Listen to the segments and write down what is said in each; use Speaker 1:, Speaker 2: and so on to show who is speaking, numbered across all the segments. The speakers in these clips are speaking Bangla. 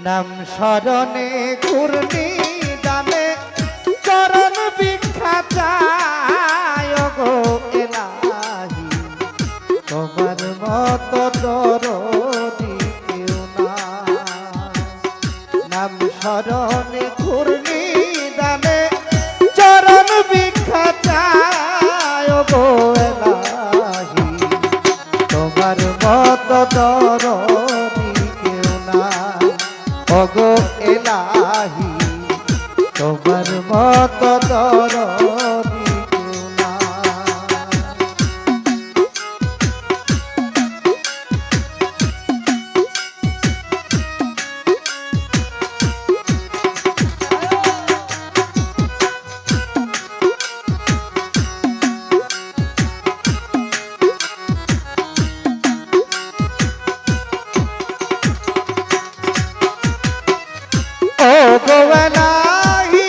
Speaker 1: নাম স্মরণে ঘূর্ণি দানে চরণ ভিক্ষা চায় গো এলাহি, তোমার মতো দরদি কেউ নাই। নাম স্মরণে ঘূর্ণি দানে চরণ ভিক্ষা চায় গো এলাহি, তোমার মতো দরদি কেউ নাই। ওগো এলাহি, তোমার মতো দরদি কেউ নাই। ওগো এলাহি,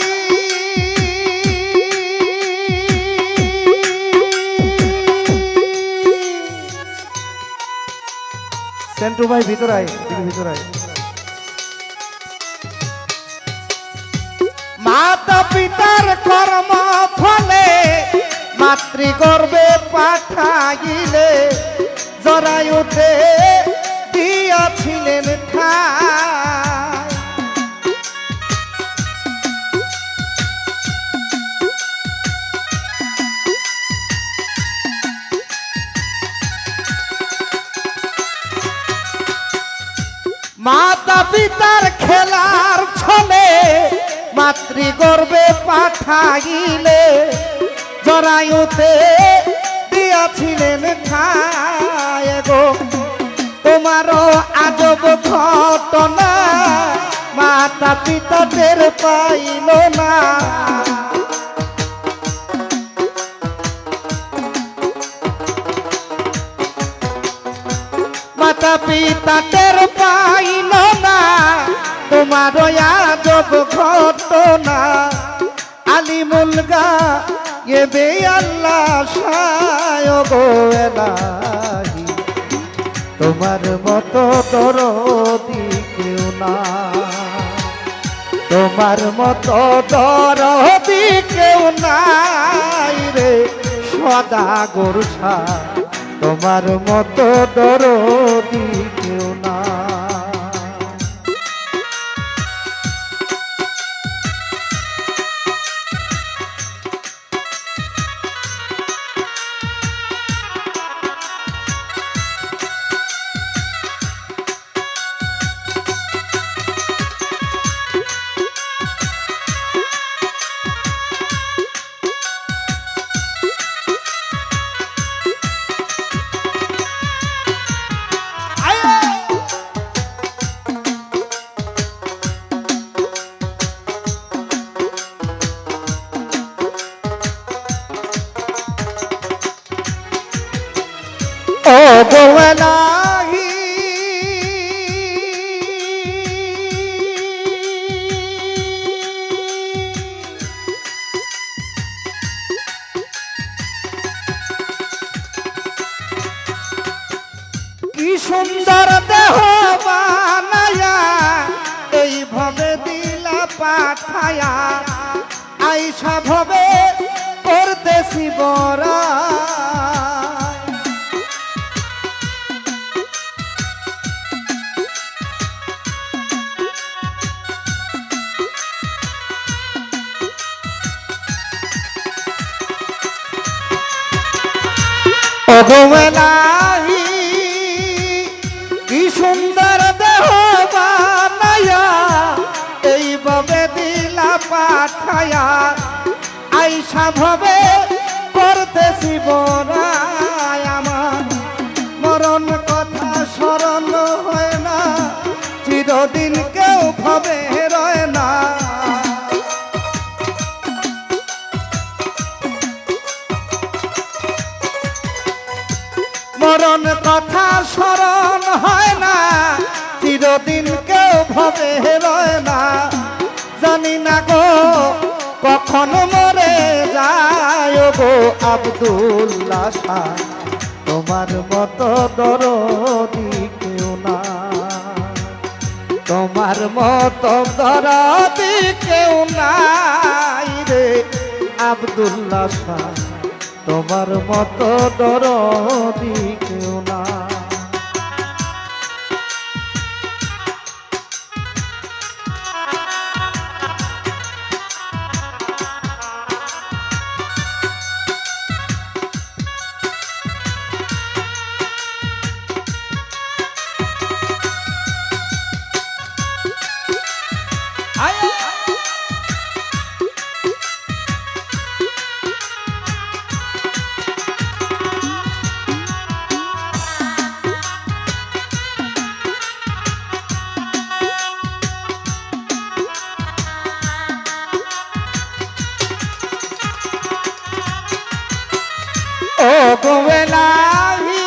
Speaker 1: সেন্টু ভাই ভিতর আয়, ভিতর আয়। মাতা পিতার কর্ম ফলে মাতৃগর্ভে পাঠাইলে জরায়ুতে দিয়াছিলেন ঠাই। মাতা পিতার খেলার ছলে মাতৃগর্ভে পাঠাইলে জরায়ুতে দিয়াছিলেন ঠায় গো। তোমারও আজব ঘটনা মাতা পিতা টের পাইল না। মাতা পিতা টের পাইল না তোমার আজব ঘটনা। আলিমুল গায়েবে আল্লাহ শায় গো এলাহি, তোমার মতো দরদি কেউ নাই। তোমার মতো দরদি কেউ নাই রে সদাগর ছায়, তোমার মতো দরদি কেউ নাই। ওগো এলাহি, কি সুন্দর দেহ বানায়া এইভাবে দিলা পাঠায়া, আইসা ভবে পরদেশি বরা। ওগো এলাহি, কি সুন্দর দেহ বানায়া এইভাবে দিলা পাঠায়া, আইসা ভবে পরদেশি বরায়। আমার মরণ কথা স্মরণ হয় না, চিরদিন কেউ ভাবে রয় না। মরণ কথা স্মরণ হয় না, চিরদিন কেউ ভাবে রয় না। জানি না গো কখন মরে যায় গো আব্দুল্লাহ শাহ, তোমার মতো দরদি কেউ না। তোমার তোমার মতো দরদি কেউ নাই রে আব্দুল্লাহ শাহ, তোমার মতো দরদি কেউ না। ও গোয়েলাহি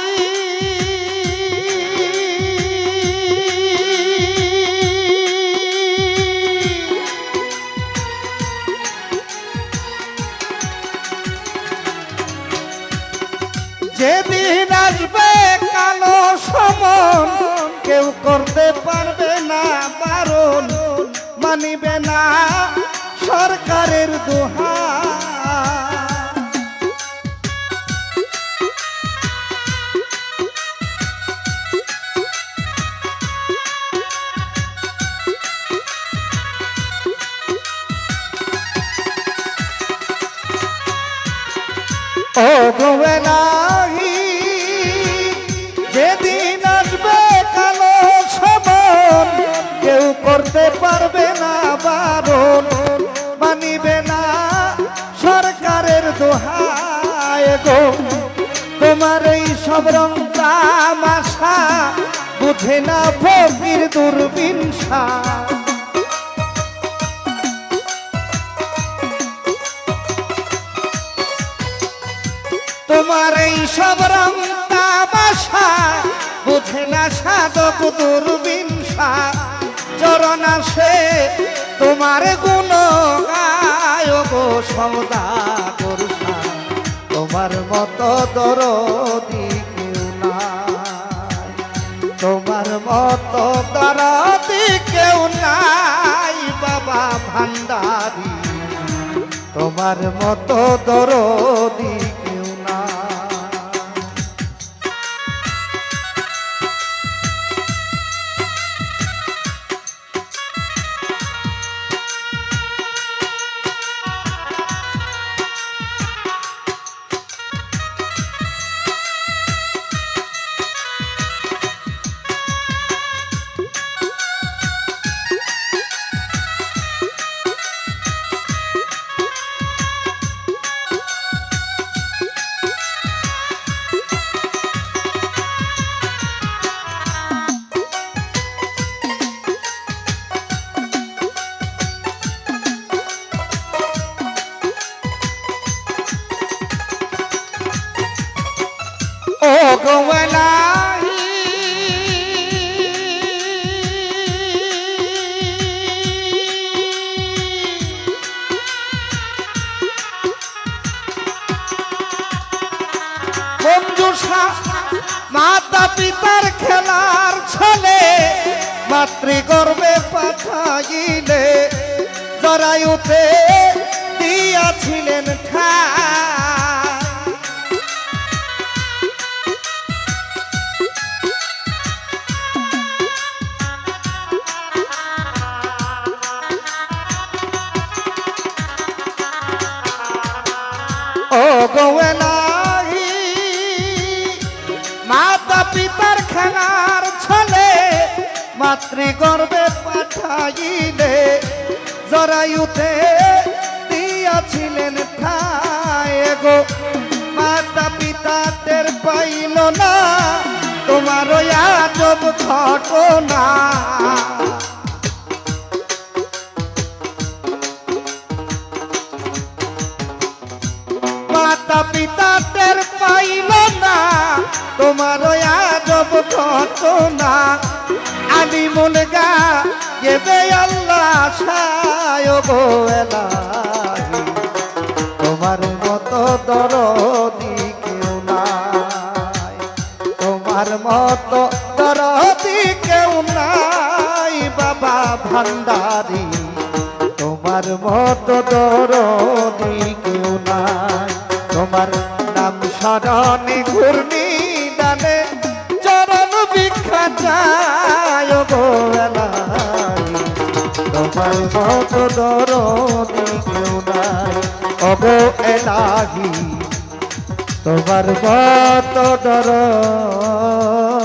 Speaker 1: যেদিন আসবে কালো সমন, কেউ করতে পারবে না বারণ, মানিবে না সরকারের দোহা। ও গোয়েলাহি যেদিন আসবে কালো সমন, কেউ করতে পারবে না বারণ, মানিবে না সরকারের দোহায় গো। তোমার এই সব রং তামাশা বুঝে না ফকির দুর্বিনসা। তোমার এই সব রং তামাশা বুঝে না সাধক দুর্বিনসা। চরণ আসে তোমার গুণ গায় গো সওদাগর শাহ, তোমার মতো দরদি কেউ নাই, তোমার মতো দরদি কেউ নাই বাবা ভান্ডারী, তোমার মতো দরদি কেউ না। ও গোয়েলাহি মঞ্জুষা মাতা পিতার খেলার ছলে, মাতৃগর্ভে পাঠাইলে জরায়ুতে দিয়াছিলেন ঠাই। ও গোয়েলাহি মাতা পিতার খেলার ছলে, মাতৃগর্ভে পাঠাইলে জরায়ুতে দিয়াছিলেন ঠাই গো। মাতা পিতা টের পাইল না তোমার আজব ঘটনা। মাতা পিতা টের পাইল না তোমার আজব ঘটনা। আলিমুল গায়েবে আল্লাহ শায় গো এলাহি, তোমার মতো দরদি কেউ নাই, তোমার মতো দরদি কেউ নাই বাবা ভান্ডারি, তোমার মতো দরদি কেউ নাই। তোমার নাম স্মরণে ঘূর্ণি দানে চরণ ভিক্ষা চায় গো এলাহি, তোমার মতো দরদি কেউ নাই ওগো এলাহি, তোমার মতো দরদি